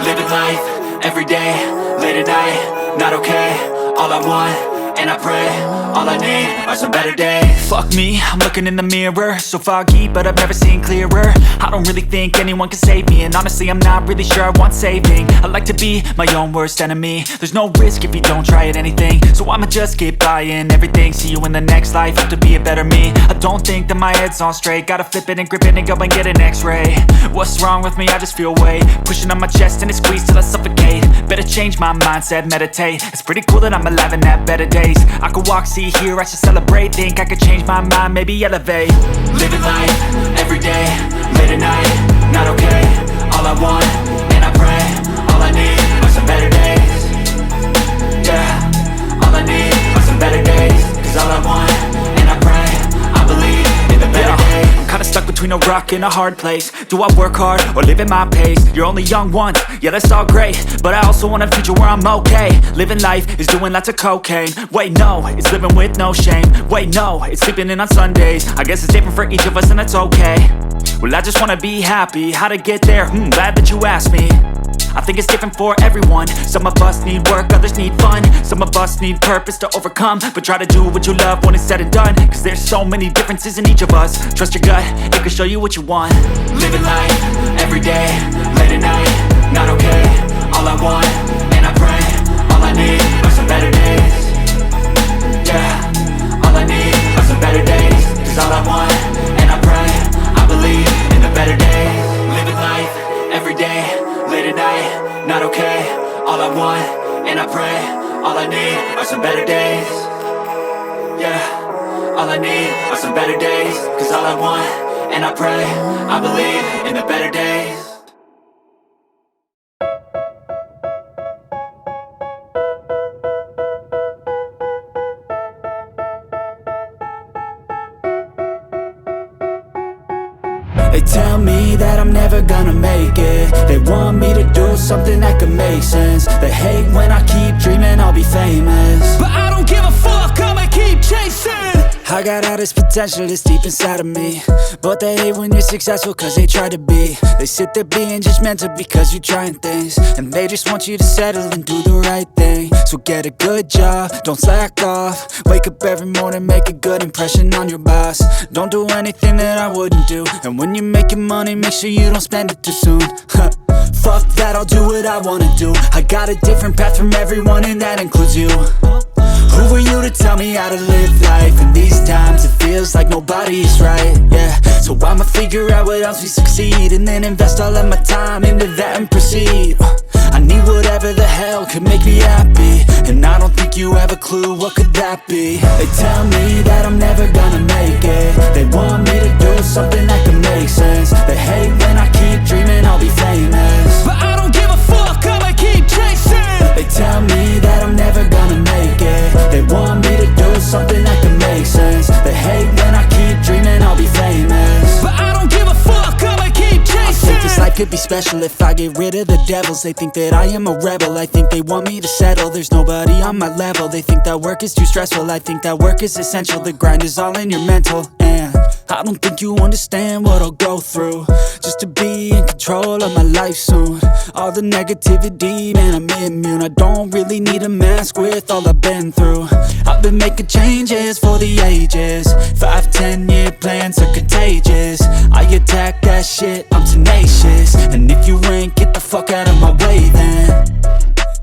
Living life, everyday, late at night, not okay. All I want, and I pray, all I need are some better days. Fuck me, I'm looking in the mirror, so foggy, but I've never seen clearer. I don't really think anyone can save me, and honestly I'm not really sure I want saving. I like to be my own worst enemy. There's no risk if you don't try at anything, so I'ma just keep buying everything. See you in the next life, have to be a better me. I don't think that my head's on straight, gotta flip it and grip it and go and get an x-ray. What's wrong with me? I just feel weight pushing on my chest and it squeezes till I suffocate. Better change my mindset, meditate. It's pretty cool that I'm alive and have better days. I could walk, see, hear, I should celebrate. Think I could change my mind, maybe elevate. Living life, everyday, late at night, not okay. All I want, and I pray, all I need are some better days. Yeah, all I need are some better days. Cause all I want, and I pray, I believe in the better days. I'm kinda stuck between a rock and a hard place. Do I work hard or live at my pace? You're only young once, yeah that's all great, but I also want a future where I'm okay. Living life is doing lots of cocaine. Wait no, it's living with no shame. Wait no, it's sleeping in on Sundays. I guess it's different for each of us and that's okay. Well I just wanna be happy, how to get there? Glad that you asked me. I think it's different for everyone. Some of us need work, others need fun. Some of us need purpose to overcome. But try to do what you love when it's said and done. Cause there's so many differences in each of us. Trust your gut, it can show you what you want. Living life, everyday, late at night, not okay. All I want, and I pray, all I need are some better days. Yeah, all I need are some better days. Cause all I want, and I pray, I believe in the better days. Living life, everyday, late at night, not okay. All I want, and I pray, all I need are some better days. Yeah, all I need are some better days. Cause all I want, and I pray, I believe in the better days. They tell me that I'm never gonna make it. They want me to do something that could make sense. They hate when I keep dreaming I'll be famous, but I don't give a fuck, I'ma keep chasing. I got all this potential that's deep inside of me, but they hate when you're successful cause they try to be. They sit there being judgmental because you're trying things, and they just want you to settle and do the right thing. So get a good job, don't slack off. Wake up every morning, make a good impression on your boss. Don't do anything that I wouldn't do, and when you're making money, make sure you don't spend it too soon. Fuck that, I'll do what I wanna do. I got a different path from everyone and that includes you. Who are you to tell me how to live life? In these times it feels like nobody's right, yeah. So I'ma figure out what else we succeed, and then invest all of my time into that and proceed. I need whatever the hell could make me happy, and I don't think you have a clue what could that be. They tell me that I'm never gonna make it. They want me to do something that can make sense. They hate when I keep dreaming I'll be famous, but I don't give a fuck, I'ma keep chasing. They tell me that I'm never gonna make it. They want me to do something that can make sense. They hate when I keep dreaming I'll be famous, but I don't give a fuck, I'ma keep chasing. I think this life could be special if I get rid of the devils. They think that I am a rebel, I think they want me to settle. There's nobody on my level. They think that work is too stressful, I think that work is essential. The grind is all in your mental, and I don't think you understand what I'll go through just to be in control of my life soon. All the negativity, man, I'm immune. I don't really need a mask with all I've been through. I've been making changes for the ages. 5-10 year plans are contagious. I attack that shit, I'm tenacious. And if you ain't, get the fuck out of my way then.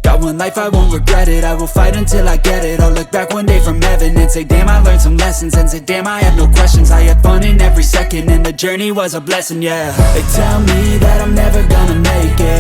Got one life, I won't regret it. I will fight until I get it. I'll look back one day from heaven and say damn, I learned some lessons. And say damn, I had no questions. I had fun in every second, and the journey was a blessing, yeah. They tell me that I'm never gonna make it.